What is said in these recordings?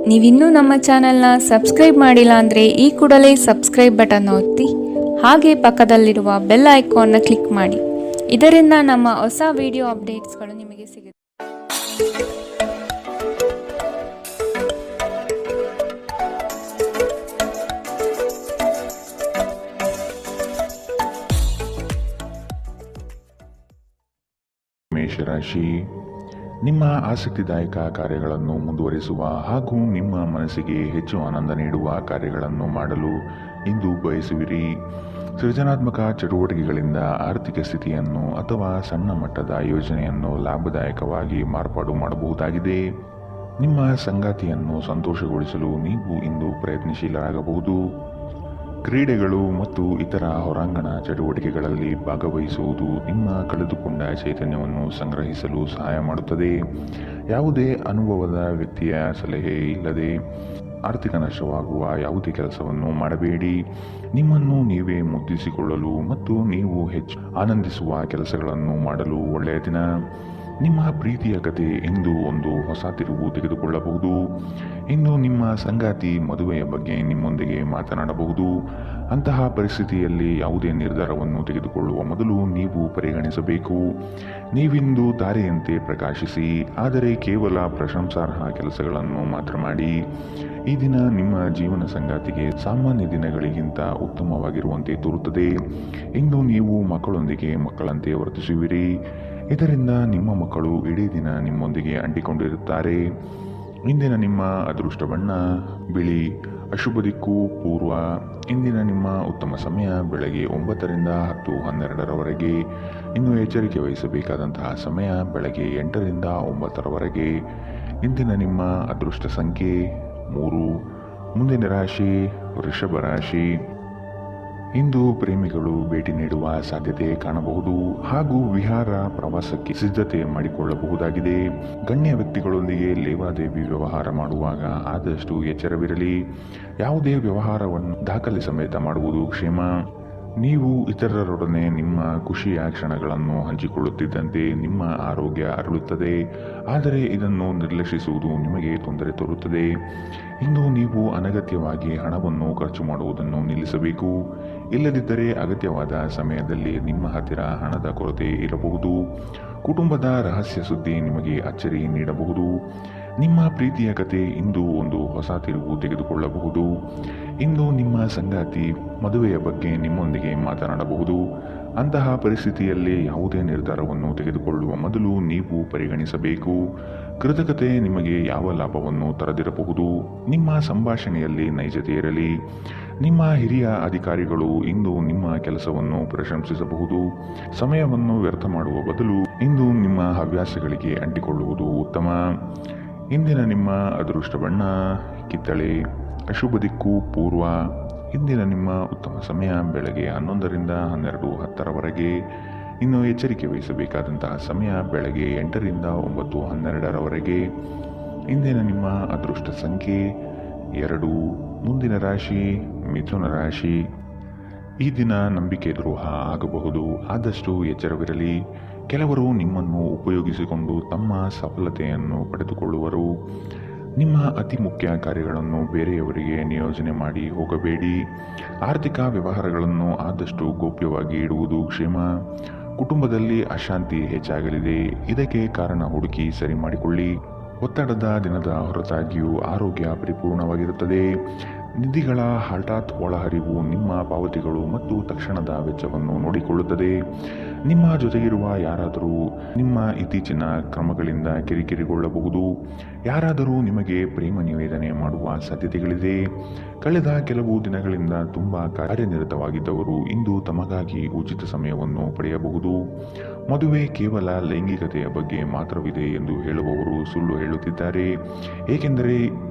ನೀವಿನ್ನೂ ನಮ್ಮ ಚಾನೆಲ್ನ ಸಬ್ಸ್ಕ್ರೈಬ್ ಮಾಡಿಲ್ಲ ಅಂದರೆ ಈ ಕೂಡಲೇ ಸಬ್ಸ್ಕ್ರೈಬ್ ಬಟನ್ ಒತ್ತಿ ಹಾಗೆ ಪಕ್ಕದಲ್ಲಿರುವ ಬೆಲ್ ಐಕಾನ್ನ ಕ್ಲಿಕ್ ಮಾಡಿ. ಇದರಿಂದ ನಮ್ಮ ಹೊಸ ವಿಡಿಯೋ ಅಪ್ಡೇಟ್ಸ್ಗಳು ನಿಮಗೆ ಸಿಗುತ್ತೆ. ಮೇಷರಾಶಿ, ನಿಮ್ಮ ಆಸಕ್ತಿದಾಯಕ ಕಾರ್ಯಗಳನ್ನು ಮುಂದುವರಿಸುವ ಹಾಗೂ ನಿಮ್ಮ ಮನಸ್ಸಿಗೆ ಹೆಚ್ಚು ಆನಂದ ನೀಡುವ ಕಾರ್ಯಗಳನ್ನು ಮಾಡಲು ಇಂದು ಬಯಸುವಿರಿ. ಸೃಜನಾತ್ಮಕ ಚಟುವಟಿಕೆಗಳಿಂದ ಆರ್ಥಿಕ ಸ್ಥಿತಿಯನ್ನು ಅಥವಾ ಸಣ್ಣ ಮಟ್ಟದ ಯೋಜನೆಯನ್ನು ಲಾಭದಾಯಕವಾಗಿ ಮಾರ್ಪಾಡು ಮಾಡಬಹುದಾಗಿದೆ. ನಿಮ್ಮ ಸಂಗಾತಿಯನ್ನು ಸಂತೋಷಗೊಳಿಸಲು ನೀವು ಇಂದು ಪ್ರಯತ್ನಶೀಲರಾಗಬಹುದು. ಕ್ರೀಡೆಗಳು ಮತ್ತು ಇತರ ಹೊರಾಂಗಣ ಚಟುವಟಿಕೆಗಳಲ್ಲಿ ಭಾಗವಹಿಸುವುದು ನಿಮ್ಮ ಕಳೆದುಕೊಂಡ ಚೈತನ್ಯವನ್ನು ಸಂಗ್ರಹಿಸಲು ಸಹಾಯ ಮಾಡುತ್ತದೆ. ಯಾವುದೇ ಅನುಭವದ ವ್ಯಕ್ತಿಯ ಸಲಹೆ ಇಲ್ಲದೆ ಆರ್ಥಿಕ ನಷ್ಟವಾಗುವ ಯಾವುದೇ ಕೆಲಸವನ್ನು ಮಾಡಬೇಡಿ. ನಿಮ್ಮನ್ನು ನೀವೇ ಮುದ್ದಿಸಿಕೊಳ್ಳಲು ಮತ್ತು ನೀವು ಹೆಚ್ಚು ಆನಂದಿಸುವ ಕೆಲಸಗಳನ್ನು ಮಾಡಲು ಒಳ್ಳೆಯ ದಿನ. ನಿಮ್ಮ ಪ್ರೀತಿಯ ಕತೆ ಇಂದು ಒಂದು ಹೊಸ ತಿರುವು ತೆಗೆದುಕೊಳ್ಳಬಹುದು. ಇಂದು ನಿಮ್ಮ ಸಂಗಾತಿ ಮದುವೆಯ ಬಗ್ಗೆ ನಿಮ್ಮೊಂದಿಗೆ ಮಾತನಾಡಬಹುದು. ಅಂತಹ ಪರಿಸ್ಥಿತಿಯಲ್ಲಿ ಯಾವುದೇ ನಿರ್ಧಾರವನ್ನು ತೆಗೆದುಕೊಳ್ಳುವ ಮೊದಲು ನೀವು ಪರಿಗಣಿಸಬೇಕು. ನೀವಿಂದು ತಾರೆಯಂತೆ ಪ್ರಕಾಶಿಸಿ, ಆದರೆ ಕೇವಲ ಪ್ರಶಂಸಾರ್ಹ ಕೆಲಸಗಳನ್ನು ಮಾತ್ರ ಮಾಡಿ. ಈ ದಿನ ನಿಮ್ಮ ಜೀವನ ಸಂಗಾತಿಗೆ ಸಾಮಾನ್ಯ ದಿನಗಳಿಗಿಂತ ಉತ್ತಮವಾಗಿರುವಂತೆ ತೋರುತ್ತದೆ. ಇಂದು ನೀವು ಮಕ್ಕಳೊಂದಿಗೆ ಮಕ್ಕಳಂತೆ ವರ್ತಿಸುವಿರಿ. ಇದರಿಂದ ನಿಮ್ಮ ಮಕ್ಕಳು ಇಡೀ ದಿನ ನಿಮ್ಮೊಂದಿಗೆ ಅಂಟಿಕೊಂಡಿರುತ್ತಾರೆ. ಇಂದಿನ ನಿಮ್ಮ ಅದೃಷ್ಟ ಬಣ್ಣ ಬಿಳಿ. ಅಶುಭ ದಿಕ್ಕು ಪೂರ್ವ. ಇಂದಿನ ನಿಮ್ಮ ಉತ್ತಮ ಸಮಯ ಬೆಳಗ್ಗೆ 9ರಿಂದ 10:12ರವರೆಗೆ. ಇನ್ನು ಎಚ್ಚರಿಕೆ ವಹಿಸಬೇಕಾದಂತಹ ಸಮಯ ಬೆಳಗ್ಗೆ 8ರಿಂದ 9ರವರೆಗೆ. ಇಂದಿನ ನಿಮ್ಮ ಅದೃಷ್ಟ ಸಂಖ್ಯೆ 3. ಮುಂದಿನ ರಾಶಿ ವೃಷಭ ರಾಶಿ. ಇಂದು ಪ್ರೇಮಿಗಳು ಭೇಟಿ ನೀಡುವ ಸಾಧ್ಯತೆ ಕಾಣಬಹುದು ಹಾಗೂ ವಿಹಾರ ಪ್ರವಾಸಕ್ಕೆ ಸಿದ್ಧತೆ ಮಾಡಿಕೊಳ್ಳಬಹುದಾಗಿದೆ. ಗಣ್ಯ ವ್ಯಕ್ತಿಗಳೊಂದಿಗೆ ಲೇವಾದೇವಿ ವ್ಯವಹಾರ ಮಾಡುವಾಗ ಆದಷ್ಟು ಎಚ್ಚರವಿರಲಿ. ಯಾವುದೇ ವ್ಯವಹಾರವನ್ನು ದಾಖಲೆ ಸಮೇತ ಮಾಡುವುದು ಕ್ಷೇಮ. ನೀವು ಇತರರೊಡನೆ ನಿಮ್ಮ ಖುಷಿಯ ಕ್ಷಣಗಳನ್ನು ಹಂಚಿಕೊಳ್ಳುತ್ತಿದ್ದಂತೆ ನಿಮ್ಮ ಆರೋಗ್ಯ ಅರಳುತ್ತದೆ, ಆದರೆ ಇದನ್ನು ನಿರ್ಲಕ್ಷಿಸುವುದು ನಿಮಗೆ ತೊಂದರೆ ತರುತ್ತದೆ. ಇಂದು ನೀವು ಅನಗತ್ಯವಾಗಿ ಹಣವನ್ನು ಖರ್ಚು ಮಾಡುವುದನ್ನು ನಿಲ್ಲಿಸಬೇಕು. ಇಲ್ಲದಿದ್ದರೆ ಅಗತ್ಯವಾದ ಸಮಯದಲ್ಲಿ ನಿಮ್ಮ ಹತ್ತಿರ ಹಣದ ಕೊರತೆ ಇರಬಹುದು. ಕುಟುಂಬದ ರಹಸ್ಯ ಸುದ್ದಿ ನಿಮಗೆ ಅಚ್ಚರಿ ನೀಡಬಹುದು. ನಿಮ್ಮ ಪ್ರೀತಿಯ ಕತೆ ಇಂದು ಒಂದು ಹೊಸ ತಿರುವು ತೆಗೆದುಕೊಳ್ಳಬಹುದು. ಇಂದು ನಿಮ್ಮ ಸಂಗಾತಿ ಮದುವೆಯ ಬಗ್ಗೆ ನಿಮ್ಮೊಂದಿಗೆ ಮಾತನಾಡಬಹುದು. ಅಂತಹ ಪರಿಸ್ಥಿತಿಯಲ್ಲಿ ಯಾವುದೇ ನಿರ್ಧಾರವನ್ನು ತೆಗೆದುಕೊಳ್ಳುವ ಮೊದಲು ನೀವು ಪರಿಗಣಿಸಬೇಕು. ಕೃತಕತೆ ನಿಮಗೆ ಯಾವ ಲಾಭವನ್ನು ತರದಿರಬಹುದು. ನಿಮ್ಮ ಸಂಭಾಷಣೆಯಲ್ಲಿ ನೈಜತೆ ಇರಲಿ. ನಿಮ್ಮ ಹಿರಿಯ ಅಧಿಕಾರಿಗಳು ಇಂದು ನಿಮ್ಮ ಕೆಲಸವನ್ನು ಪ್ರಶಂಸಿಸಬಹುದು. ಸಮಯವನ್ನು ವ್ಯರ್ಥ ಮಾಡುವ ಬದಲು ಇಂದು ನಿಮ್ಮ ಹವ್ಯಾಸಗಳಿಗೆ ಅಂಟಿಕೊಳ್ಳುವುದು ಉತ್ತಮ. ಇಂದಿನ ನಿಮ್ಮ ಅದೃಷ್ಟ ಬಣ್ಣ ಕಿತ್ತಳೆ. ಅಶುಭ ದಿಕ್ಕು ಪೂರ್ವ. ಇಂದಿನ ನಿಮ್ಮ ಉತ್ತಮ ಸಮಯ ಬೆಳಗ್ಗೆ 11ರಿಂದ 12:10ರವರೆಗೆ. ಇನ್ನು ಎಚ್ಚರಿಕೆ ವಹಿಸಬೇಕಾದಂತಹ ಸಮಯ ಬೆಳಗ್ಗೆ 8ರಿಂದ 9:12ರವರೆಗೆ. ಇಂದಿನ ನಿಮ್ಮ ಅದೃಷ್ಟ ಸಂಖ್ಯೆ 2. ಮುಂದಿನ ರಾಶಿ ಮಿಥುನ ರಾಶಿ. ಈ ದಿನ ನಂಬಿಕೆ ದ್ರೋಹ ಆಗಬಹುದು, ಆದಷ್ಟು ಎಚ್ಚರವಿರಲಿ. ಕೆಲವರು ನಿಮ್ಮನ್ನು ಉಪಯೋಗಿಸಿಕೊಂಡು ತಮ್ಮ ಸಫಲತೆಯನ್ನು ಪಡೆದುಕೊಳ್ಳುವರು. ನಿಮ್ಮ ಅತಿ ಮುಖ್ಯ ಕಾರ್ಯಗಳನ್ನು ಬೇರೆಯವರಿಗೆ ನಿಯೋಜನೆ ಮಾಡಿ ಹೋಗಬೇಡಿ. ಆರ್ಥಿಕ ವ್ಯವಹಾರಗಳನ್ನು ಆದಷ್ಟು ಗೌಪ್ಯವಾಗಿ ಇಡುವುದು ಕ್ಷೇಮ. ಕುಟುಂಬದಲ್ಲಿ ಅಶಾಂತಿ ಹೆಚ್ಚಾಗಲಿದೆ. ಇದಕ್ಕೆ ಕಾರಣ ಹುಡುಕಿ ಸರಿ ಮಾಡಿಕೊಳ್ಳಿ. ಒತ್ತಡದ ದಿನದ ಹೊರತಾಗಿಯೂ ಆರೋಗ್ಯ ಪರಿಪೂರ್ಣವಾಗಿರುತ್ತದೆ. ನಿಧಿಗಳ ಹಠಾತ್ ಒಳಹರಿವು ನಿಮ್ಮ ಪಾವತಿಗಳು ಮತ್ತು ತಕ್ಷಣದ ವೆಚ್ಚವನ್ನು ನೋಡಿಕೊಳ್ಳುತ್ತದೆ. ನಿಮ್ಮ ಜೊತೆಗಿರುವ ಯಾರಾದರೂ ನಿಮ್ಮ ಇತ್ತೀಚಿನ ಕ್ರಮಗಳಿಂದ ಕಿರಿಕಿರಿಗೊಳ್ಳಬಹುದು. ಯಾರಾದರೂ ನಿಮಗೆ ಪ್ರೇಮ ನಿವೇದನೆ ಮಾಡುವ ಸಾಧ್ಯತೆಗಳಿದೆ. ಕಳೆದ ಕೆಲವು ದಿನಗಳಿಂದ ತುಂಬ ಕಾರ್ಯನಿರತವಾಗಿದ್ದವರು ಇಂದು ತಮಗಾಗಿ ಉಚಿತ ಸಮಯವನ್ನು ಪಡೆಯಬಹುದು. ಮದುವೆ ಕೇವಲ ಲೈಂಗಿಕತೆಯ ಬಗ್ಗೆ ಮಾತ್ರವಿದೆ ಎಂದು ಹೇಳುವವರು ಸುಳ್ಳು ಹೇಳುತ್ತಿದ್ದಾರೆ, ಏಕೆಂದರೆ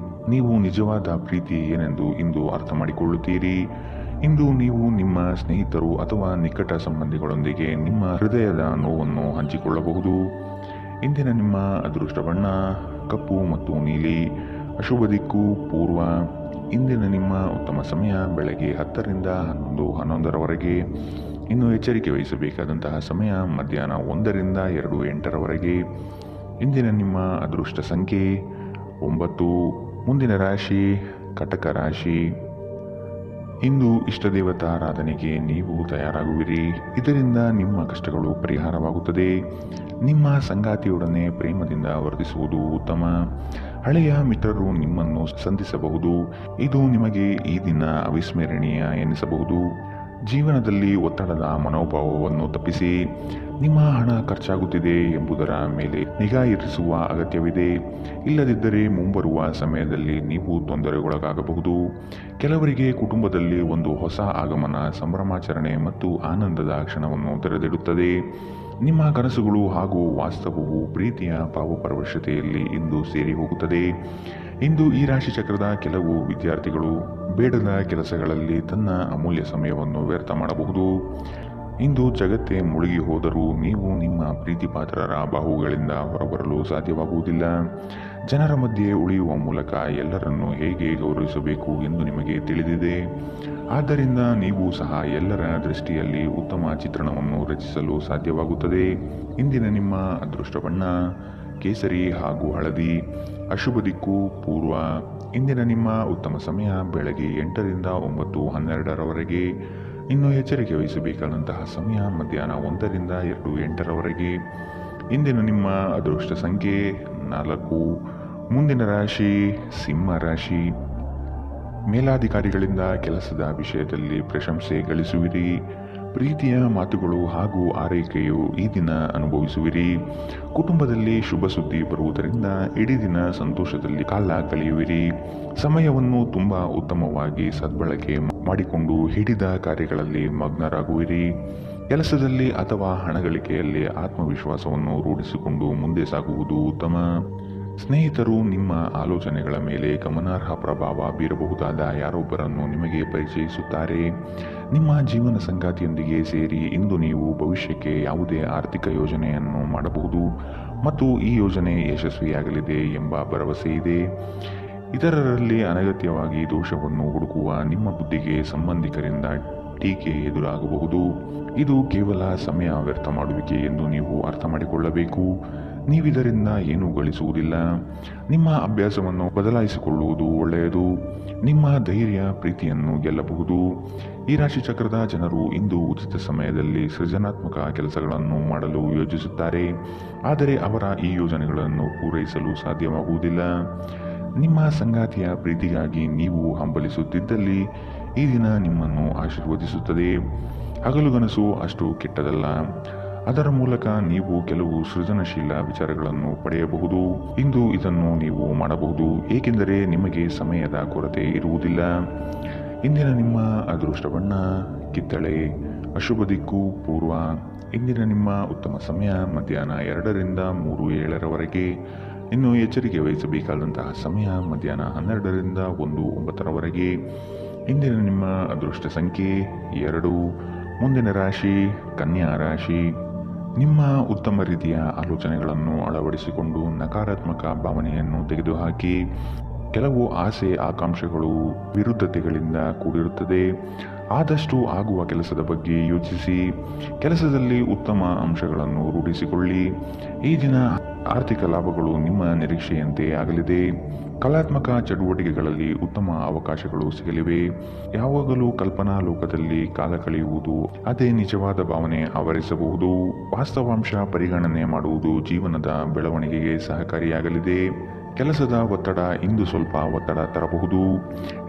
ನೀವು ನಿಜವಾದ ಪ್ರೀತಿ ಏನೆಂದು ಇಂದು ಅರ್ಥ ಮಾಡಿಕೊಳ್ಳುತ್ತೀರಿ. ಇಂದು ನೀವು ನಿಮ್ಮ ಸ್ನೇಹಿತರು ಅಥವಾ ನಿಕಟ ಸಂಬಂಧಿಗಳೊಂದಿಗೆ ನಿಮ್ಮ ಹೃದಯದ ನೋವನ್ನು ಹಂಚಿಕೊಳ್ಳಬಹುದು. ಇಂದಿನ ನಿಮ್ಮ ಅದೃಷ್ಟ ಬಣ್ಣ ಕಪ್ಪು ಮತ್ತು ನೀಲಿ. ಅಶುಭ ದಿಕ್ಕು ಪೂರ್ವ. ಇಂದಿನ ನಿಮ್ಮ ಉತ್ತಮ ಸಮಯ ಬೆಳಗ್ಗೆ 10ರಿಂದ 11:11ರವರೆಗೆ. ಇನ್ನು ಎಚ್ಚರಿಕೆ ವಹಿಸಬೇಕಾದಂತಹ ಸಮಯ ಮಧ್ಯಾಹ್ನ 1ರಿಂದ 2:08ರವರೆಗೆ. ಇಂದಿನ ನಿಮ್ಮ ಅದೃಷ್ಟ ಸಂಖ್ಯೆ 9. ಮುಂದಿನ ರಾಶಿ ಕಟಕ ರಾಶಿ. ಇಂದು ಇಷ್ಟದೇವತಾರಾಧನೆಗೆ ನೀವು ತಯಾರಾಗುವಿರಿ. ಇದರಿಂದ ನಿಮ್ಮ ಕಷ್ಟಗಳು ಪರಿಹಾರವಾಗುತ್ತದೆ. ನಿಮ್ಮ ಸಂಗಾತಿಯೊಡನೆ ಪ್ರೇಮದಿಂದ ವರ್ತಿಸುವುದು ಉತ್ತಮ. ಹಳೆಯ ಮಿತ್ರರು ನಿಮ್ಮನ್ನು ಸಂಧಿಸಬಹುದು. ಇದು ನಿಮಗೆ ಈ ದಿನ ಅವಿಸ್ಮರಣೀಯ ಎನಿಸಬಹುದು. ಜೀವನದಲ್ಲಿ ಒತ್ತಡದ ಮನೋಭಾವವನ್ನು ತಪ್ಪಿಸಿ. ನಿಮ್ಮ ಹಣ ಖರ್ಚಾಗುತ್ತಿದೆ ಎಂಬುದರ ಮೇಲೆ ನಿಗಾ ಇರಿಸುವ ಅಗತ್ಯವಿದೆ. ಇಲ್ಲದಿದ್ದರೆ ಮುಂಬರುವ ಸಮಯದಲ್ಲಿ ನೀವು ತೊಂದರೆಗೊಳಗಾಗಬಹುದು. ಕೆಲವರಿಗೆ ಕುಟುಂಬದಲ್ಲಿ ಒಂದು ಹೊಸ ಆಗಮನ, ಸಂಭ್ರಮಾಚರಣೆ ಮತ್ತು ಆನಂದದ ಕ್ಷಣವನ್ನು ತೆರೆದಿಡುತ್ತದೆ. ನಿಮ್ಮ ಕನಸುಗಳು ಹಾಗೂ ವಾಸ್ತವವು ಪ್ರೀತಿಯ ಭಾವಪರವಶತೆಯಲ್ಲಿ ಇಂದು ಸೇರಿ ಹೋಗುತ್ತದೆ. ಇಂದು ಈ ರಾಶಿ ಚಕ್ರದ ಕೆಲವು ವಿದ್ಯಾರ್ಥಿಗಳು ಬೇಡದ ಕೆಲಸಗಳಲ್ಲಿ ತನ್ನ ಅಮೂಲ್ಯ ಸಮಯವನ್ನು ವ್ಯರ್ಥ ಮಾಡಬಹುದು. ಇಂದು ಜಗತ್ತೇ ಮುಳುಗಿ ಹೋದರೂ ನೀವು ನಿಮ್ಮ ಪ್ರೀತಿಪಾತ್ರರ ಬಾಹುಗಳಿಂದ ಹೊರಬರಲು ಸಾಧ್ಯವಾಗುವುದಿಲ್ಲ. ಜನರ ಮಧ್ಯೆ ಉಳಿಯುವ ಮೂಲಕ ಎಲ್ಲರನ್ನೂ ಹೇಗೆ ಗೌರವಿಸಬೇಕು ಎಂದು ನಿಮಗೆ ತಿಳಿದಿದೆ. ಆದ್ದರಿಂದ ನೀವು ಸಹ ಎಲ್ಲರ ದೃಷ್ಟಿಯಲ್ಲಿ ಉತ್ತಮ ಚಿತ್ರಣವನ್ನು ರಚಿಸಲು ಸಾಧ್ಯವಾಗುತ್ತದೆ. ಇಂದಿನ ನಿಮ್ಮ ಅದೃಷ್ಟ ಬಣ್ಣ ಕೇಸರಿ ಹಾಗೂ ಹಳದಿ. ಅಶುಭ ದಿಕ್ಕು ಪೂರ್ವ. ಇಂದಿನ ನಿಮ್ಮ ಉತ್ತಮ ಸಮಯ ಬೆಳಗ್ಗೆ 8ರಿಂದ 9:12ರವರೆಗೆ. ಇನ್ನು ಎಚ್ಚರಿಕೆ ವಹಿಸಬೇಕಾದಂತಹ ಸಮಯ ಮಧ್ಯಾಹ್ನ 1ರಿಂದ 2:08ರವರೆಗೆ. ಇಂದಿನ ನಿಮ್ಮ ಅದೃಷ್ಟ ಸಂಖ್ಯೆ 4. ಮುಂದಿನ ರಾಶಿ ಸಿಂಹ ರಾಶಿ. ಮೇಲಾಧಿಕಾರಿಗಳಿಂದ ಕೆಲಸದ ವಿಷಯದಲ್ಲಿ ಪ್ರಶಂಸೆ ಗಳಿಸುವಿರಿ. ಪ್ರೀತಿಯ ಮಾತುಗಳು ಹಾಗೂ ಆರೈಕೆಯು ಈ ದಿನ ಅನುಭವಿಸುವಿರಿ. ಕುಟುಂಬದಲ್ಲಿ ಶುಭ ಸುದ್ದಿ ಬರುವುದರಿಂದ ಇಡೀ ದಿನ ಸಂತೋಷದಲ್ಲಿ ಕಾಲ ಕಳೆಯುವಿರಿ. ಸಮಯವನ್ನು ತುಂಬಾ ಉತ್ತಮವಾಗಿ ಸದ್ಬಳಕೆ ಮಾಡಿಕೊಂಡು ಹಿಡಿದ ಕಾರ್ಯಗಳಲ್ಲಿ ಮಗ್ನರಾಗುವಿರಿ. ಕೆಲಸದಲ್ಲಿ ಅಥವಾ ಹಣಗಳಿಕೆಯಲ್ಲಿ ಆತ್ಮವಿಶ್ವಾಸವನ್ನು ರೂಢಿಸಿಕೊಂಡು ಮುಂದೆ ಸಾಗುವುದು ಉತ್ತಮ. ಸ್ನೇಹಿತರು ನಿಮ್ಮ ಆಲೋಚನೆಗಳ ಮೇಲೆ ಗಮನಾರ್ಹ ಪ್ರಭಾವ ಬೀರಬಹುದಾದ ಯಾರೊಬ್ಬರನ್ನು ನಿಮಗೆ ಪರಿಚಯಿಸುತ್ತಾರೆ. ನಿಮ್ಮ ಜೀವನ ಸಂಗಾತಿಯೊಂದಿಗೆ ಸೇರಿ ಇಂದು ನೀವು ಭವಿಷ್ಯಕ್ಕೆ ಯಾವುದೇ ಆರ್ಥಿಕ ಯೋಜನೆಯನ್ನು ಮಾಡಬಹುದು ಮತ್ತು ಈ ಯೋಜನೆ ಯಶಸ್ವಿಯಾಗಲಿದೆ ಎಂಬ ಭರವಸೆ ಇದೆ. ಇತರರಲ್ಲಿ ಅನಗತ್ಯವಾಗಿ ದೋಷವನ್ನು ಹುಡುಕುವ ನಿಮ್ಮ ಬುದ್ಧಿಗೆ ಸಂಬಂಧಿಕರಿಂದ ಟೀಕೆ ಎದುರಾಗಬಹುದು. ಇದು ಕೇವಲ ಸಮಯ ವ್ಯರ್ಥ ಮಾಡುವಿಕೆ ಎಂದು ನೀವು ಅರ್ಥ ಮಾಡಿಕೊಳ್ಳಬೇಕು. ನೀವಿದರಿಂದ ಏನೂ ಗಳಿಸುವುದಿಲ್ಲ. ನಿಮ್ಮ ಅಭ್ಯಾಸವನ್ನು ಬದಲಾಯಿಸಿಕೊಳ್ಳುವುದು ಒಳ್ಳೆಯದು. ನಿಮ್ಮ ಧೈರ್ಯ ಪ್ರೀತಿಯನ್ನು ಗೆಲ್ಲಬಹುದು. ಈ ರಾಶಿ ಚಕ್ರದ ಜನರು ಇಂದು ಉಚಿತ ಸಮಯದಲ್ಲಿ ಸೃಜನಾತ್ಮಕ ಕೆಲಸಗಳನ್ನು ಮಾಡಲು ಯೋಜಿಸುತ್ತಾರೆ. ಆದರೆ ಅವರ ಈ ಯೋಜನೆಗಳನ್ನು ಪೂರೈಸಲು ಸಾಧ್ಯವಾಗುವುದಿಲ್ಲ. ನಿಮ್ಮ ಸಂಗಾತಿಯ ಪ್ರೀತಿಗಾಗಿ ನೀವು ಹಂಬಲಿಸುತ್ತಿದ್ದಲ್ಲಿ ಈ ದಿನ ನಿಮ್ಮನ್ನು ಆಶೀರ್ವದಿಸುತ್ತದೆ. ಹಗಲುಗನಸು ಅಷ್ಟು ಕೆಟ್ಟದಲ್ಲ. ಅದರ ಮೂಲಕ ನೀವು ಕೆಲವು ಸೃಜನಶೀಲ ವಿಚಾರಗಳನ್ನು ಪಡೆಯಬಹುದು. ಇಂದು ಇದನ್ನು ನೀವು ಮಾಡಬಹುದು, ಏಕೆಂದರೆ ನಿಮಗೆ ಸಮಯದ ಕೊರತೆ ಇರುವುದಿಲ್ಲ. ಇಂದಿನ ನಿಮ್ಮ ಅದೃಷ್ಟ ಬಣ್ಣ ಕಿತ್ತಳೆ. ಅಶುಭ ದಿಕ್ಕು ಪೂರ್ವ. ಇಂದಿನ ನಿಮ್ಮ ಉತ್ತಮ ಸಮಯ ಮಧ್ಯಾಹ್ನ 2ರಿಂದ 3:07ರವರೆಗೆ. ಇನ್ನು ಎಚ್ಚರಿಕೆ ವಹಿಸಬೇಕಾದಂತಹ ಸಮಯ ಮಧ್ಯಾಹ್ನ 12ರಿಂದ 1:09ರವರೆಗೆ. ಇಂದಿನ ನಿಮ್ಮ ಅದೃಷ್ಟ ಸಂಖ್ಯೆ 2. ಮುಂದಿನ ರಾಶಿ ಕನ್ಯಾ ರಾಶಿ. ನಿಮ್ಮ ಉತ್ತಮ ರೀತಿಯ ಆಲೋಚನೆಗಳನ್ನು ಅಳವಡಿಸಿಕೊಂಡು ನಕಾರಾತ್ಮಕ ಭಾವನೆಯನ್ನು ತೆಗೆದುಹಾಕಿ. ಕೆಲವು ಆಸೆ ಆಕಾಂಕ್ಷೆಗಳು ವಿರುದ್ಧತೆಗಳಿಂದ ಕೂಡಿರುತ್ತದೆ. ಆದಷ್ಟು ಆಗುವ ಕೆಲಸದ ಬಗ್ಗೆ ಯೋಚಿಸಿ. ಕೆಲಸದಲ್ಲಿ ಉತ್ತಮ ಅಂಶಗಳನ್ನು ರೂಢಿಸಿಕೊಳ್ಳಿ. ಈ ದಿನ ಆರ್ಥಿಕ ಲಾಭಗಳು ನಿಮ್ಮ ನಿರೀಕ್ಷೆಯಂತೆ ಆಗಲಿದೆ. ಕಲಾತ್ಮಕ ಚಟುವಟಿಕೆಗಳಲ್ಲಿ ಉತ್ತಮ ಅವಕಾಶಗಳು ಸಿಗಲಿವೆ. ಯಾವಾಗಲೂ ಕಲ್ಪನಾ ಲೋಕದಲ್ಲಿ ಕಾಲ ಕಳೆಯುವುದು ಅದೇ ನಿಜವಾದ ಭಾವನೆ ಆವರಿಸಬಹುದು. ವಾಸ್ತವಾಂಶ ಪರಿಗಣನೆ ಮಾಡುವುದು ಜೀವನದ ಬೆಳವಣಿಗೆಗೆ ಸಹಕಾರಿಯಾಗಲಿದೆ. ಕೆಲಸದ ಒತ್ತಡ ಇಂದು ಸ್ವಲ್ಪ ಒತ್ತಡ ತರಬಹುದು.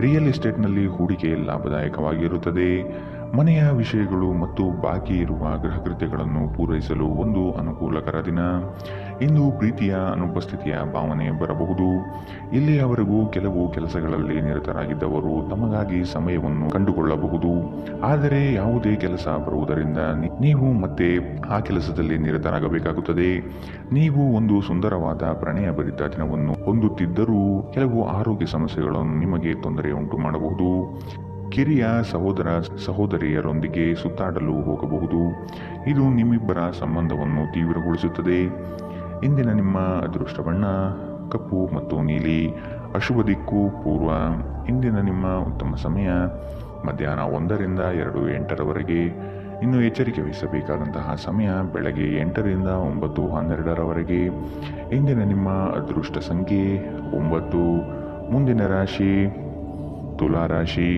ರಿಯಲ್ ಎಸ್ಟೇಟ್ನಲ್ಲಿ ಹೂಡಿಕೆ ಲಾಭದಾಯಕವಾಗಿರುತ್ತದೆ. ಮನೆಯ ವಿಷಯಗಳು ಮತ್ತು ಬಾಕಿ ಇರುವ ಗೃಹಕೃತ್ಯಗಳನ್ನು ಪೂರೈಸಲು ಒಂದು ಅನುಕೂಲಕರ ದಿನ. ಇಂದು ಪ್ರೀತಿಯ ಅನುಪಸ್ಥಿತಿಯ ಭಾವನೆ ಬರಬಹುದು. ಇಲ್ಲಿಯವರೆಗೂ ಕೆಲವು ಕೆಲಸಗಳಲ್ಲಿ ನಿರತರಾಗಿದ್ದವರು ತಮಗಾಗಿ ಸಮಯವನ್ನು ಕಂಡುಕೊಳ್ಳಬಹುದು. ಆದರೆ ಯಾವುದೇ ಕೆಲಸ ಬರುವುದರಿಂದ ನೀವು ಮತ್ತೆ ಆ ಕೆಲಸದಲ್ಲಿ ನಿರತರಾಗಬೇಕಾಗುತ್ತದೆ. ನೀವು ಒಂದು ಸುಂದರವಾದ ಪ್ರಣಯಭರಿತ ದಿನವನ್ನು ಹೊಂದುತ್ತಿದ್ದರೂ ಕೆಲವು ಆರೋಗ್ಯ ಸಮಸ್ಯೆಗಳನ್ನು ನಿಮಗೆ ತೊಂದರೆ ಉಂಟು ಮಾಡಬಹುದು. ಕಿರಿಯ ಸಹೋದರ ಸಹೋದರಿಯರೊಂದಿಗೆ ಸುತ್ತಾಡಲು ಹೋಗಬಹುದು. ಇದು ನಿಮ್ಮಿಬ್ಬರ ಸಂಬಂಧವನ್ನು ತೀವ್ರಗೊಳಿಸುತ್ತದೆ. ಇಂದಿನ ನಿಮ್ಮ ಅದೃಷ್ಟ ಬಣ್ಣ ಕಪ್ಪು ಮತ್ತು ನೀಲಿ. ಅಶುಭ ದಿಕ್ಕು ಪೂರ್ವ. ಇಂದಿನ ನಿಮ್ಮ ಉತ್ತಮ ಸಮಯ ಮಧ್ಯಾಹ್ನ 1ರಿಂದ 2:08ರವರೆಗೆ. ಇನ್ನು ಎಚ್ಚರಿಕೆ ವಹಿಸಬೇಕಾದಂತಹ ಸಮಯ ಬೆಳಗ್ಗೆ 8ರಿಂದ 9:12ರವರೆಗೆ. ಇಂದಿನ ನಿಮ್ಮ ಅದೃಷ್ಟ ಸಂಖ್ಯೆ 9. ಮುಂದಿನ ರಾಶಿ ತುಲಾ ರಾಶಿ.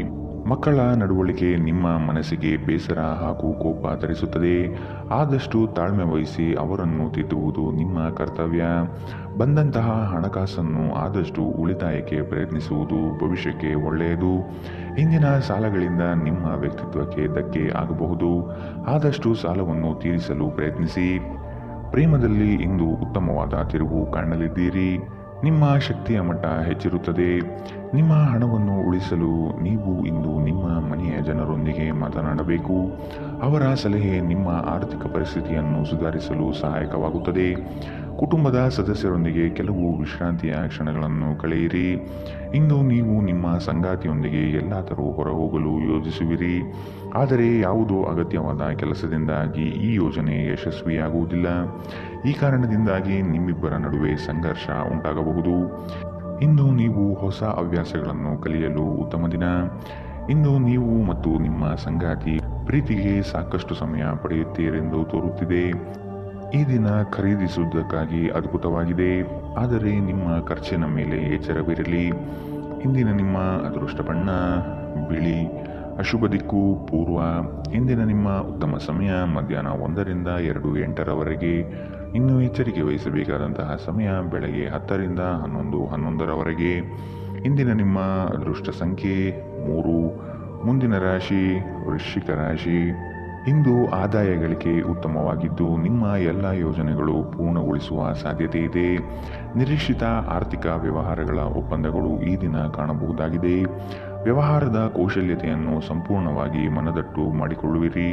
ಮಕ್ಕಳ ನಡವಳಿಕೆ ನಿಮ್ಮ ಮನಸ್ಸಿಗೆ ಬೇಸರ ಹಾಗೂ ಕೋಪ ತರಿಸುತ್ತದೆ. ಆದಷ್ಟು ತಾಳ್ಮೆ ವಹಿಸಿ ಅವರನ್ನು ತಿದ್ದುವುದು ನಿಮ್ಮ ಕರ್ತವ್ಯ. ಬಂದಂತಹ ಹಣಕಾಸನ್ನು ಆದಷ್ಟು ಉಳಿತಾಯಕ್ಕೆ ಪ್ರಯತ್ನಿಸುವುದು ಭವಿಷ್ಯಕ್ಕೆ ಒಳ್ಳೆಯದು. ಇಂದಿನ ಸಾಲಗಳಿಂದ ನಿಮ್ಮ ವ್ಯಕ್ತಿತ್ವಕ್ಕೆ ಧಕ್ಕೆ ಆಗಬಹುದು. ಆದಷ್ಟು ಸಾಲವನ್ನು ತೀರಿಸಲು ಪ್ರಯತ್ನಿಸಿ. ಪ್ರೇಮದಲ್ಲಿ ಇಂದು ಉತ್ತಮವಾದ ತಿರುವು ಕಾಣಲಿದ್ದೀರಿ. ನಿಮ್ಮ ಶಕ್ತಿಯ ಮಟ್ಟ ಹೆಚ್ಚಿರುತ್ತದೆ. ನಿಮ್ಮ ಹಣವನ್ನು ಉಳಿಸಲು ನೀವು ಇಂದು ನಿಮ್ಮ ಮನೆಯ ಜನರೊಂದಿಗೆ ಮಾತನಾಡಬೇಕು. ಅವರ ಸಲಹೆ ನಿಮ್ಮ ಆರ್ಥಿಕ ಪರಿಸ್ಥಿತಿಯನ್ನು ಸುಧಾರಿಸಲು ಸಹಾಯಕವಾಗುತ್ತದೆ. ಕುಟುಂಬದ ಸದಸ್ಯರೊಂದಿಗೆ ಕೆಲವು ವಿಶ್ರಾಂತಿಯ ಕ್ಷಣಗಳನ್ನು ಕಳೆಯಿರಿ. ಇಂದು ನೀವು ನಿಮ್ಮ ಸಂಗಾತಿಯೊಂದಿಗೆ ಎಲ್ಲಾದರೂ ಹೊರಹೋಗಲು ಯೋಜಿಸುವಿರಿ. ಆದರೆ ಯಾವುದೋ ಅಗತ್ಯವಾದ ಕೆಲಸದಿಂದಾಗಿ ಈ ಯೋಜನೆ ಯಶಸ್ವಿಯಾಗುವುದಿಲ್ಲ. ಈ ಕಾರಣದಿಂದಾಗಿ ನಿಮ್ಮಿಬ್ಬರ ನಡುವೆ ಸಂಘರ್ಷ ಉಂಟಾಗಬಹುದು. ಇಂದು ನೀವು ಹೊಸ ಹವ್ಯಾಸಗಳನ್ನು ಕಲಿಯಲು ಉತ್ತಮ ದಿನ. ಇಂದು ನೀವು ಮತ್ತು ನಿಮ್ಮ ಸಂಗಾತಿ ಪ್ರೀತಿಗೆ ಸಾಕಷ್ಟು ಸಮಯ ಪಡೆಯುತ್ತೀರೆಂದು ತೋರುತ್ತಿದೆ. ಈ ದಿನ ಖರೀದಿಸುವುದಕ್ಕಾಗಿ ಅದ್ಭುತವಾಗಿದೆ. ಆದರೆ ನಿಮ್ಮ ಖರ್ಚಿನ ಮೇಲೆ ಎಚ್ಚರವಿರಲಿ. ಇಂದಿನ ನಿಮ್ಮ ಅದೃಷ್ಟ ಬಣ್ಣ ಬಿಳಿ. ಅಶುಭ ದಿಕ್ಕು ಪೂರ್ವ. ಇಂದಿನ ನಿಮ್ಮ ಉತ್ತಮ ಸಮಯ ಮಧ್ಯಾಹ್ನ 1 ರಿಂದ 2:08 ಇನ್ನು ಎಚ್ಚರಿಕೆ ವಹಿಸಬೇಕಾದಂತಹ ಸಮಯ ಬೆಳಗ್ಗೆ 10 ರಿಂದ 11:11 ಇಂದಿನ ನಿಮ್ಮ ಅದೃಷ್ಟ ಸಂಖ್ಯೆ 3. ಮುಂದಿನ ರಾಶಿ ವೃಶ್ಚಿಕ ರಾಶಿ. ಇಂದು ಆದಾಯ ಗಳಿಕೆ ಉತ್ತಮವಾಗಿದ್ದು ನಿಮ್ಮ ಎಲ್ಲ ಯೋಜನೆಗಳು ಪೂರ್ಣಗೊಳಿಸುವ ಸಾಧ್ಯತೆ ಇದೆ. ನಿರೀಕ್ಷಿತ ಆರ್ಥಿಕ ವ್ಯವಹಾರಗಳ ಒಪ್ಪಂದಗಳು ಈ ದಿನ ಕಾಣಬಹುದಾಗಿದೆ. ವ್ಯವಹಾರದ ಕೌಶಲ್ಯತೆಯನ್ನು ಸಂಪೂರ್ಣವಾಗಿ ಮನದಟ್ಟು ಮಾಡಿಕೊಳ್ಳುವಿರಿ.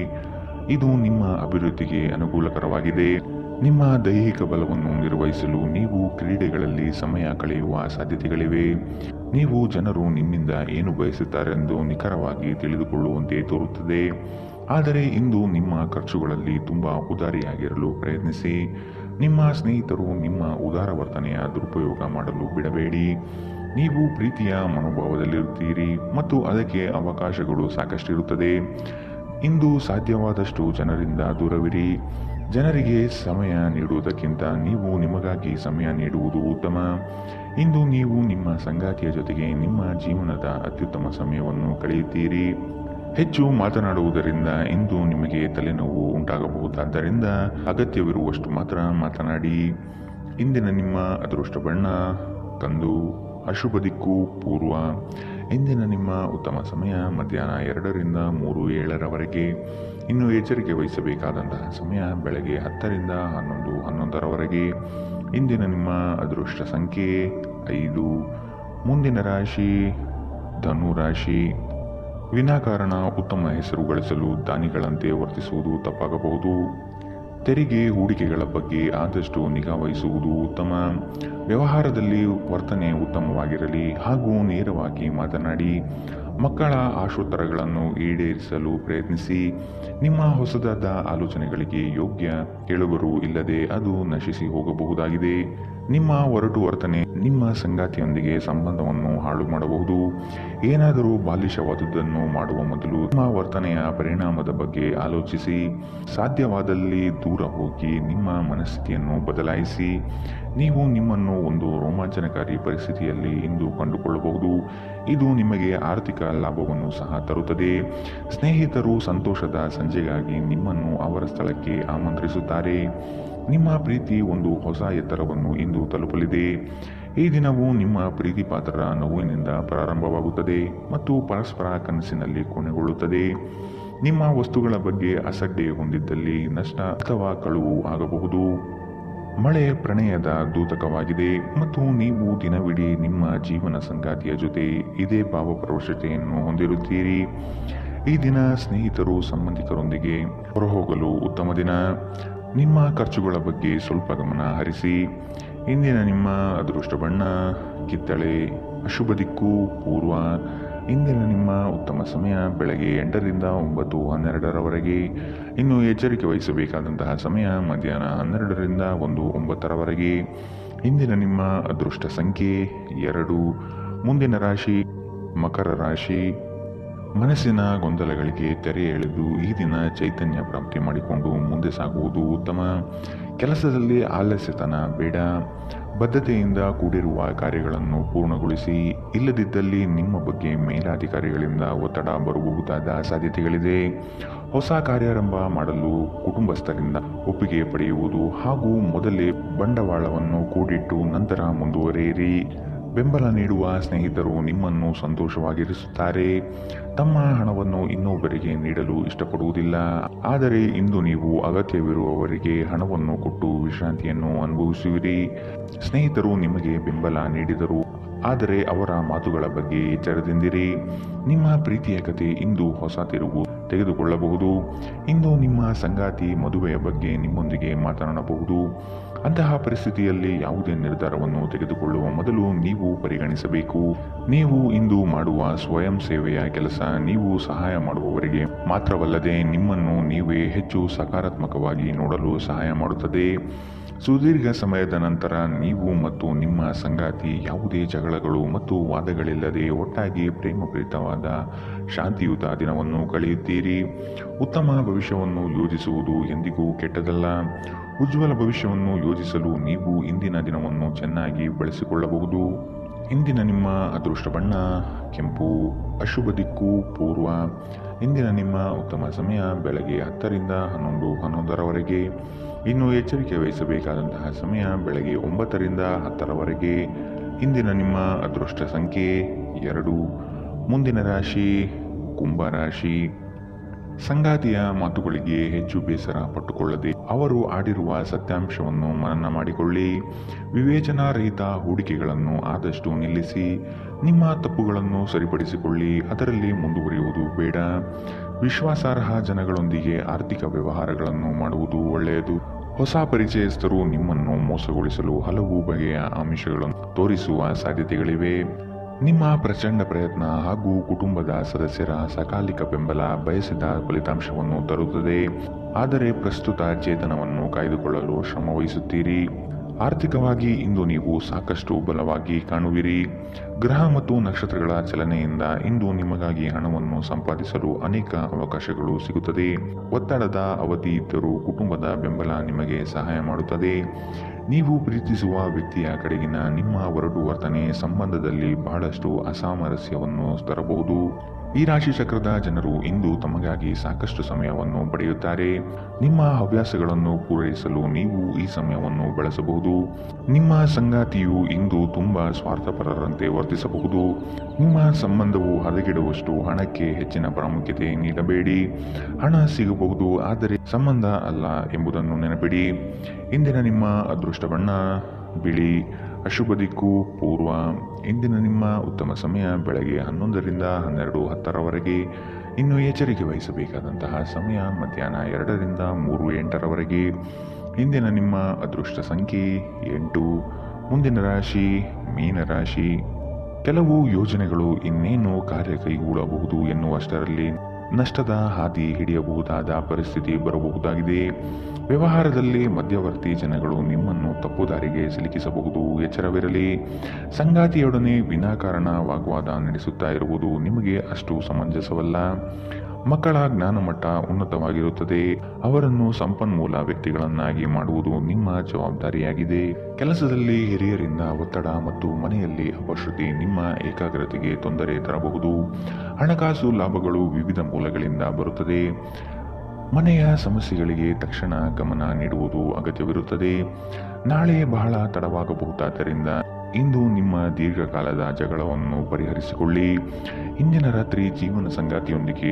ಇದು ನಿಮ್ಮ ಅಭಿವೃದ್ಧಿಗೆ ಅನುಕೂಲಕರವಾಗಿದೆ. ನಿಮ್ಮ ದೈಹಿಕ ಬಲವನ್ನು ನಿರ್ವಹಿಸಲು ನೀವು ಕ್ರೀಡೆಗಳಲ್ಲಿ ಸಮಯ ಕಳೆಯುವ ಸಾಧ್ಯತೆಗಳಿವೆ. ನೀವು ಜನರು ನಿಮ್ಮಿಂದ ಏನು ಬಯಸುತ್ತಾರೆಂದು ನಿಖರವಾಗಿ ತಿಳಿದುಕೊಳ್ಳುವಂತೆ ತೋರುತ್ತದೆ. ಆದರೆ ಇಂದು ನಿಮ್ಮ ಖರ್ಚುಗಳಲ್ಲಿ ತುಂಬ ಉದಾರಿಯಾಗಿರಲು ಪ್ರಯತ್ನಿಸಿ. ನಿಮ್ಮ ಸ್ನೇಹಿತರು ನಿಮ್ಮ ಉದಾರ ವರ್ತನೆಯ ದುರುಪಯೋಗ ಮಾಡಲು ಬಿಡಬೇಡಿ. ನೀವು ಪ್ರೀತಿಯ ಮನೋಭಾವದಲ್ಲಿರುತ್ತೀರಿ ಮತ್ತು ಅದಕ್ಕೆ ಅವಕಾಶಗಳು ಸಾಕಷ್ಟಿರುತ್ತದೆ. ಇಂದು ಸಾಧ್ಯವಾದಷ್ಟು ಜನರಿಂದ ದೂರವಿರಿ. ಜನರಿಗೆ ಸಮಯ ನೀಡುವುದಕ್ಕಿಂತ ನೀವು ನಿಮಗಾಗಿ ಸಮಯ ನೀಡುವುದು ಉತ್ತಮ. ಇಂದು ನೀವು ನಿಮ್ಮ ಸಂಗಾತಿಯ ಜೊತೆಗೆ ನಿಮ್ಮ ಜೀವನದ ಅತ್ಯುತ್ತಮ ಸಮಯವನ್ನು ಕಳೆಯುತ್ತೀರಿ. ಹೆಚ್ಚು ಮಾತನಾಡುವುದರಿಂದ ಇಂದು ನಿಮಗೆ ತಲೆನೋವು ಉಂಟಾಗಬಹುದಾದ್ದರಿಂದ ಅಗತ್ಯವಿರುವಷ್ಟು ಮಾತ್ರ ಮಾತನಾಡಿ. ಇಂದಿನ ನಿಮ್ಮ ಅದೃಷ್ಟ ಬಣ್ಣ ಕಂದು. ಅಶುಭ ದಿಕ್ಕು ಪೂರ್ವ. ಇಂದಿನ ನಿಮ್ಮ ಉತ್ತಮ ಸಮಯ ಮಧ್ಯಾಹ್ನ 2 ರಿಂದ 3:07 ಇನ್ನು ಎಚ್ಚರಿಕೆ ವಹಿಸಬೇಕಾದಂತಹ ಸಮಯ ಬೆಳಗ್ಗೆ 10 ರಿಂದ 11:11 ಇಂದಿನ ನಿಮ್ಮ ಅದೃಷ್ಟ ಸಂಖ್ಯೆ 5. ಮುಂದಿನ ರಾಶಿ ಧನು ರಾಶಿ. ವಿನಾಕಾರಣ ಉತ್ತಮ ಹೆಸರು ಗಳಿಸಲು ದಾನಿಗಳಂತೆ ವರ್ತಿಸುವುದು ತಪ್ಪಾಗಬಹುದು. ತೆರಿಗೆ ಹೂಡಿಕೆಗಳ ಬಗ್ಗೆ ಆದಷ್ಟು ನಿಗಾ ವಹಿಸುವುದು ಉತ್ತಮ. ವ್ಯವಹಾರದಲ್ಲಿ ವರ್ತನೆ ಉತ್ತಮವಾಗಿರಲಿ ಹಾಗೂ ನೇರವಾಗಿ ಮಾತನಾಡಿ. ಮಕ್ಕಳ ಆಶೋತ್ತರಗಳನ್ನು ಈಡೇರಿಸಲು ಪ್ರಯತ್ನಿಸಿ. ನಿಮ್ಮ ಹೊಸದಾದ ಆಲೋಚನೆಗಳಿಗೆ ಯೋಗ್ಯ ಕೇಳುಗರು ಇಲ್ಲದೆ ಅದು ನಶಿಸಿ ಹೋಗಬಹುದಾಗಿದೆ. ನಿಮ್ಮ ಒರಟು ವರ್ತನೆ ನಿಮ್ಮ ಸಂಗಾತಿಯೊಂದಿಗೆ ಸಂಬಂಧವನ್ನು ಹಾಳು ಮಾಡಬಹುದು. ಏನಾದರೂ ಬಾಲಿಶವಾದುದನ್ನು ಮಾಡುವ ಮೊದಲು ನಿಮ್ಮ ವರ್ತನೆಯ ಪರಿಣಾಮದ ಬಗ್ಗೆ ಆಲೋಚಿಸಿ. ಸಾಧ್ಯವಾದಲ್ಲಿ ದೂರ ಹೋಗಿ ನಿಮ್ಮ ಮನಸ್ಥಿತಿಯನ್ನು ಬದಲಾಯಿಸಿ. ನೀವು ನಿಮ್ಮನ್ನು ಒಂದು ರೋಮಾಂಚನಕಾರಿ ಪರಿಸ್ಥಿತಿಯಲ್ಲಿ ಇಂದು ಕಂಡುಕೊಳ್ಳಬಹುದು. ಇದು ನಿಮಗೆ ಆರ್ಥಿಕ ಲಾಭವನ್ನು ಸಹ ತರುತ್ತದೆ. ಸ್ನೇಹಿತರು ಸಂತೋಷದ ಸಂಜೆಗಾಗಿ ನಿಮ್ಮನ್ನು ಅವರ ಸ್ಥಳಕ್ಕೆ ಆಮಂತ್ರಿಸುತ್ತಾರೆ. ನಿಮ್ಮ ಪ್ರೀತಿ ಒಂದು ಹೊಸ ಎತ್ತರವನ್ನು ಇಂದು ತಲುಪಲಿದೆ. ಈ ದಿನವು ನಿಮ್ಮ ಪ್ರೀತಿ ಪಾತ್ರರ ನೋವಿನಿಂದ ಪ್ರಾರಂಭವಾಗುತ್ತದೆ ಮತ್ತು ಪರಸ್ಪರ ಕನಸಿನಲ್ಲಿ ಕೊನೆಗೊಳ್ಳುತ್ತದೆ. ನಿಮ್ಮ ವಸ್ತುಗಳ ಬಗ್ಗೆ ಅಸಡ್ಡೆ ಹೊಂದಿದ್ದಲ್ಲಿ ನಷ್ಟ ಅಥವಾ ಕಳುವು ಆಗಬಹುದು. ಮಳೆ ಪ್ರಣಯದ ದೂತಕವಾಗಿದೆ ಮತ್ತು ನೀವು ದಿನವಿಡೀ ನಿಮ್ಮ ಜೀವನ ಸಂಗಾತಿಯ ಜೊತೆ ಇದೇ ಭಾವಪರವಶತೆಯನ್ನು ಹೊಂದಿರುತ್ತೀರಿ. ಈ ದಿನ ಸ್ನೇಹಿತರು ಸಂಬಂಧಿಕರೊಂದಿಗೆ ಹೊರಹೋಗಲು ಉತ್ತಮ ದಿನ. ನಿಮ್ಮ ಖರ್ಚುಗಳ ಬಗ್ಗೆ ಸ್ವಲ್ಪ ಗಮನ ಹರಿಸಿ. ಇಂದಿನ ನಿಮ್ಮ ಅದೃಷ್ಟ ಬಣ್ಣ ಕಿತ್ತಳೆ. ಅಶುಭ ದಿಕ್ಕು ಪೂರ್ವ. ಇಂದಿನ ನಿಮ್ಮ ಉತ್ತಮ ಸಮಯ ಬೆಳಗ್ಗೆ 8 ರಿಂದ 9:12 ಇನ್ನು ಎಚ್ಚರಿಕೆ ವಹಿಸಬೇಕಾದಂತಹ ಸಮಯ ಮಧ್ಯಾಹ್ನ 12 ರಿಂದ 1:09 ಇಂದಿನ ನಿಮ್ಮ ಅದೃಷ್ಟ ಸಂಖ್ಯೆ 2. ಮುಂದಿನ ರಾಶಿ ಮಕರ ರಾಶಿ. ಮನಸ್ಸಿನ ಗೊಂದಲಗಳಿಗೆ ತೆರೆ ಎಳೆದು ಈ ದಿನ ಚೈತನ್ಯ ಪ್ರಾಪ್ತಿ ಮಾಡಿಕೊಂಡು ಮುಂದೆ ಸಾಗುವುದು ಉತ್ತಮ. ಕೆಲಸದಲ್ಲಿ ಆಲಸ್ಯತನ ಬೇಡ. ಬದ್ಧತೆಯಿಂದ ಕೂಡಿರುವ ಕಾರ್ಯಗಳನ್ನು ಪೂರ್ಣಗೊಳಿಸಿ. ಇಲ್ಲದಿದ್ದಲ್ಲಿ ನಿಮ್ಮ ಬಗ್ಗೆ ಮೇಲಾಧಿಕಾರಿಗಳಿಂದ ಒತ್ತಡ ಬರಬಹುದಾದ ಸಾಧ್ಯತೆಗಳಿದೆ. ಹೊಸ ಕಾರ್ಯಾರಂಭ ಮಾಡಲು ಕುಟುಂಬಸ್ಥರಿಂದ ಒಪ್ಪಿಗೆ ಪಡೆಯುವುದು ಹಾಗೂ ಮೊದಲೇ ಬಂಡವಾಳವನ್ನು ಕೂಡಿಟ್ಟು ನಂತರ ಮುಂದುವರಿಯಿರಿ. ಬೆಂಬಲ ನೀಡುವ ಸ್ನೇಹಿತರು ನಿಮ್ಮನ್ನು ಸಂತೋಷವಾಗಿರಿಸುತ್ತಾರೆ. ತಮ್ಮ ಹಣವನ್ನು ಇನ್ನೊಬ್ಬರಿಗೆ ನೀಡಲು ಇಷ್ಟಪಡುವುದಿಲ್ಲ. ಆದರೆ ಇಂದು ನೀವು ಅಗತ್ಯವಿರುವವರಿಗೆ ಹಣವನ್ನು ಕೊಟ್ಟು ವಿಶ್ರಾಂತಿಯನ್ನು ಅನುಭವಿಸುವಿರಿ. ಸ್ನೇಹಿತರು ನಿಮಗೆ ಬೆಂಬಲ ನೀಡಿದರು, ಆದರೆ ಅವರ ಮಾತುಗಳ ಬಗ್ಗೆ ಎಚ್ಚರದಿಂದಿರಿ. ನಿಮ್ಮ ಪ್ರೀತಿಯ ಕತೆ ಇಂದು ಹೊಸ ತಿರುವು ತೆಗೆದುಕೊಳ್ಳಬಹುದು. ಇಂದು ನಿಮ್ಮ ಸಂಗಾತಿ ಮದುವೆಯ ಬಗ್ಗೆ ನಿಮ್ಮೊಂದಿಗೆ ಮಾತನಾಡಬಹುದು. ಅಂತಹ ಪರಿಸ್ಥಿತಿಯಲ್ಲಿ ಯಾವುದೇ ನಿರ್ಧಾರವನ್ನು ತೆಗೆದುಕೊಳ್ಳುವ ಮೊದಲು ನೀವು ಪರಿಗಣಿಸಬೇಕು. ನೀವು ಇಂದು ಮಾಡುವ ಸ್ವಯಂ ಸೇವೆಯ ಕೆಲಸ ನೀವು ಸಹಾಯ ಮಾಡುವವರಿಗೆ ಮಾತ್ರವಲ್ಲದೆ ನಿಮ್ಮನ್ನು ನೀವೇ ಹೆಚ್ಚು ಸಕಾರಾತ್ಮಕವಾಗಿ ನೋಡಲು ಸಹಾಯ ಮಾಡುತ್ತದೆ. ಸುದೀರ್ಘ ಸಮಯದ ನಂತರ ನೀವು ಮತ್ತು ನಿಮ್ಮ ಸಂಗಾತಿ ಯಾವುದೇ ಜಗಳಗಳು ಮತ್ತು ವಾದಗಳಿಲ್ಲದೆ ಒಟ್ಟಾಗಿ ಪ್ರೇಮಪೂರಿತವಾದ ಶಾಂತಿಯುತ ದಿನವನ್ನು ಕಳೆಯುತ್ತೀರಿ. ಉತ್ತಮ ಭವಿಷ್ಯವನ್ನು ಯೋಜಿಸುವುದು ಎಂದಿಗೂ ಕೆಟ್ಟದಲ್ಲ. ಉಜ್ವಲ ಭವಿಷ್ಯವನ್ನು ಯೋಜಿಸಲು ನೀವು ಇಂದಿನ ದಿನವನ್ನು ಚೆನ್ನಾಗಿ ಬಳಸಿಕೊಳ್ಳಬಹುದು. ಇಂದಿನ ನಿಮ್ಮ ಅದೃಷ್ಟ ಬಣ್ಣ ಕೆಂಪು. ಅಶುಭ ದಿಕ್ಕು ಪೂರ್ವ. ಇಂದಿನ ನಿಮ್ಮ ಉತ್ತಮ ಸಮಯ ಬೆಳಗ್ಗೆ 10 ರಿಂದ 11:11ರವರೆಗೆ. ಇನ್ನು ಎಚ್ಚರಿಕೆ ವಹಿಸಬೇಕಾದಂತಹ ಸಮಯ ಬೆಳಗ್ಗೆ 9 ರಿಂದ 10ರವರೆಗೆ. ಇಂದಿನ ನಿಮ್ಮ ಅದೃಷ್ಟ ಸಂಖ್ಯೆ 2. ಮುಂದಿನ ರಾಶಿ ಕುಂಭ ರಾಶಿ. ಸಂಗಾತಿಯ ಮಾತುಗಳಿಗೆ ಹೆಚ್ಚು ಬೇಸರ ಪಟ್ಟುಕೊಳ್ಳದೆ ಅವರು ಆಡಿರುವ ಸತ್ಯಾಂಶವನ್ನು ಮನನ ಮಾಡಿಕೊಳ್ಳಿ. ವಿವೇಚನಾರಹಿತ ಹೂಡಿಕೆಗಳನ್ನು ಆದಷ್ಟು ನಿಲ್ಲಿಸಿ. ನಿಮ್ಮ ತಪ್ಪುಗಳನ್ನು ಸರಿಪಡಿಸಿಕೊಳ್ಳಿ, ಅದರಲ್ಲಿ ಮುಂದುವರಿಯುವುದು ಬೇಡ. ವಿಶ್ವಾಸಾರ್ಹ ಜನಗಳೊಂದಿಗೆ ಆರ್ಥಿಕ ವ್ಯವಹಾರಗಳನ್ನು ಮಾಡುವುದು ಒಳ್ಳೆಯದು. ಹೊಸ ಪರಿಚಯಸ್ಥರು ನಿಮ್ಮನ್ನು ಮೋಸಗೊಳಿಸಲು ಹಲವು ಬಗೆಯ ಆಮಿಷಗಳನ್ನು ತೋರಿಸುವ ಸಾಧ್ಯತೆಗಳಿವೆ. ನಿಮ್ಮ ಪ್ರಚಂಡ ಪ್ರಯತ್ನ ಹಾಗೂ ಕುಟುಂಬದ ಸದಸ್ಯರ ಸಕಾಲಿಕ ಬೆಂಬಲ ಬಯಸಿದ ಫಲಿತಾಂಶವನ್ನು ತರುತ್ತದೆ. ಆದರೆ ಪ್ರಸ್ತುತ ಚೇತನವನ್ನು ಕಾಯ್ದುಕೊಳ್ಳಲು ಶ್ರಮವಹಿಸುತ್ತೀರಿ. ಆರ್ಥಿಕವಾಗಿ ಇಂದು ನೀವು ಸಾಕಷ್ಟು ಬಲವಾಗಿ ಕಾಣುವಿರಿ. ಗ್ರಹ ಮತ್ತು ನಕ್ಷತ್ರಗಳ ಚಲನೆಯಿಂದ ಇಂದು ನಿಮಗಾಗಿ ಹಣವನ್ನು ಸಂಪಾದಿಸಲು ಅನೇಕ ಅವಕಾಶಗಳು ಸಿಗುತ್ತದೆ. ಒತ್ತಡದ ಅವಧಿ ಇದ್ದರೂ ಕುಟುಂಬದ ಬೆಂಬಲ ನಿಮಗೆ ಸಹಾಯ ಮಾಡುತ್ತದೆ. ನೀವು ಪ್ರೀತಿಸುವ ವ್ಯಕ್ತಿಯ ಕಡೆಗಿನ ನಿಮ್ಮ ಒರಟು ವರ್ತನೆ ಸಂಬಂಧದಲ್ಲಿ ಬಹಳಷ್ಟು ಅಸಾಮರಸ್ಯವನ್ನು ತರಬಹುದು. ಈ ರಾಶಿ ಚಕ್ರದ ಜನರು ಇಂದು ತಮಗಾಗಿ ಸಾಕಷ್ಟು ಸಮಯವನ್ನು ಪಡೆಯುತ್ತಾರೆ. ನಿಮ್ಮ ಹವ್ಯಾಸಗಳನ್ನು ಪೂರೈಸಲು ನೀವು ಈ ಸಮಯವನ್ನು ಬಳಸಬಹುದು. ನಿಮ್ಮ ಸಂಗಾತಿಯು ಇಂದು ತುಂಬಾ ಸ್ವಾರ್ಥಪರರಂತೆ ವರ್ತಿಸಬಹುದು. ನಿಮ್ಮ ಸಂಬಂಧವು ಹದಗೆಡುವಷ್ಟು ಹಣಕ್ಕೆ ಹೆಚ್ಚಿನ ಪ್ರಾಮುಖ್ಯತೆ ನೀಡಬೇಡಿ. ಹಣ ಸಿಗಬಹುದು, ಆದರೆ ಸಂಬಂಧ ಅಲ್ಲ ಎಂಬುದನ್ನು ನೆನಪಿಡಿ. ಇಂದಿನ ನಿಮ್ಮ ಅದೃಷ್ಟ ಬಣ್ಣ ಬಿಳಿ. ಅಶುಭ ದಿಕ್ಕು ಪೂರ್ವ. ಇಂದಿನ ನಿಮ್ಮ ಉತ್ತಮ ಸಮಯ ಬೆಳಗ್ಗೆ 11 ರಿಂದ 12:10ರವರೆಗೆ. ಇನ್ನು ಎಚ್ಚರಿಕೆ ವಹಿಸಬೇಕಾದಂತಹ ಸಮಯ ಮಧ್ಯಾಹ್ನ 2 ರಿಂದ 3:08ರವರೆಗೆ. ಇಂದಿನ ನಿಮ್ಮ ಅದೃಷ್ಟ ಸಂಖ್ಯೆ 8. ಮುಂದಿನ ರಾಶಿ ಮೀನರಾಶಿ. ಕೆಲವು ಯೋಜನೆಗಳು ಇನ್ನೇನು ಕಾರ್ಯ ಕೈಗೂಡಬಹುದು ಎನ್ನುವಷ್ಟರಲ್ಲಿ ನಷ್ಟದ ಹಾದಿ ಹಿಡಿಯಬಹುದಾದ ಪರಿಸ್ಥಿತಿ ಬರಬಹುದಾಗಿದೆ. ವ್ಯವಹಾರದಲ್ಲಿ ಮಧ್ಯವರ್ತಿ ಜನಗಳು ನಿಮ್ಮನ್ನು ತಪ್ಪುದಾರಿಗೆ ಸಿಲುಕಿಸಬಹುದು. ಎಚ್ಚರವಿರಲಿ. ಸಂಗಾತಿಯೊಡನೆ ವಿನಾಕಾರಣ ವಾಗ್ವಾದ ನಡೆಸುತ್ತಾ ಇರುವುದು ನಿಮಗೆ ಅಷ್ಟು ಸಮಂಜಸವಲ್ಲ. ಮಕ್ಕಳ ಜ್ಞಾನಮಟ್ಟ ಉನ್ನತವಾಗಿರುತ್ತದೆ. ಅವರನ್ನು ಸಂಪನ್ಮೂಲ ವ್ಯಕ್ತಿಗಳನ್ನಾಗಿ ಮಾಡುವುದು ನಿಮ್ಮ ಜವಾಬ್ದಾರಿಯಾಗಿದೆ. ಕೆಲಸದಲ್ಲಿ ಹಿರಿಯರಿಂದ ಒತ್ತಡ ಮತ್ತು ಮನೆಯಲ್ಲಿ ಅಪಶ್ರುತಿ ನಿಮ್ಮ ಏಕಾಗ್ರತೆಗೆ ತೊಂದರೆ ತರಬಹುದು. ಹಣಕಾಸು ಲಾಭಗಳು ವಿವಿಧ ಮೂಲಗಳಿಂದ ಬರುತ್ತದೆ. ಮನೆಯ ಸಮಸ್ಯೆಗಳಿಗೆ ತಕ್ಷಣ ಗಮನ ನೀಡುವುದು ಅಗತ್ಯವಿರುತ್ತದೆ. ನಾಳೆ ಬಹಳ ತಡವಾಗಬಹುದಾದ್ದರಿಂದ ಇಂದು ನಿಮ್ಮ ದೀರ್ಘಕಾಲದ ಜಗಳವನ್ನು ಪರಿಹರಿಸಿಕೊಳ್ಳಿ. ಇಂದಿನ ರಾತ್ರಿ ಜೀವನ ಸಂಗಾತಿಯೊಂದಿಗೆ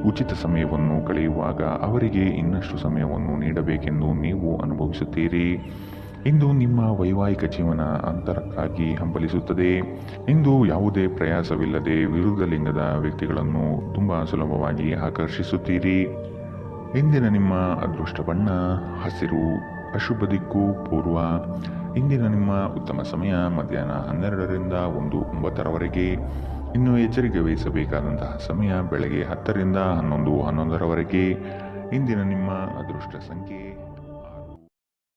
ಉಚಿತ ಸಮಯವನ್ನು ಕಳೆಯುವಾಗ ಅವರಿಗೆ ಇನ್ನಷ್ಟು ಸಮಯವನ್ನು ನೀಡಬೇಕೆಂದು ನೀವು ಅನುಭವಿಸುತ್ತೀರಿ. ಇಂದು ನಿಮ್ಮ ವೈವಾಹಿಕ ಜೀವನ ಅಂತರಕ್ಕಾಗಿ ಹಂಬಲಿಸುತ್ತದೆ. ಇಂದು ಯಾವುದೇ ಪ್ರಯಾಸವಿಲ್ಲದೆ ವಿರುದ್ಧ ಲಿಂಗದ ವ್ಯಕ್ತಿಗಳನ್ನು ತುಂಬಾ ಸುಲಭವಾಗಿ ಆಕರ್ಷಿಸುತ್ತೀರಿ. ಇಂದಿನ ನಿಮ್ಮ ಅದೃಷ್ಟ ಬಣ್ಣ ಹಸಿರು. ಅಶುಭ ದಿಕ್ಕು ಪೂರ್ವ. ಇಂದಿನ ನಿಮ್ಮ ಉತ್ತಮ ಸಮಯ ಮಧ್ಯಾಹ್ನ 12 ರಿಂದ 1:09ರವರೆಗೆ. ಇನ್ನು ಎಚ್ಚರಿಕೆ ವಹಿಸಬೇಕಾದಂತಹ ಸಮಯ ಬೆಳಗ್ಗೆ 10 ರಿಂದ 11:11ರವರೆಗೆ. ಇಂದಿನ ನಿಮ್ಮ ಅದೃಷ್ಟ ಸಂಖ್ಯೆ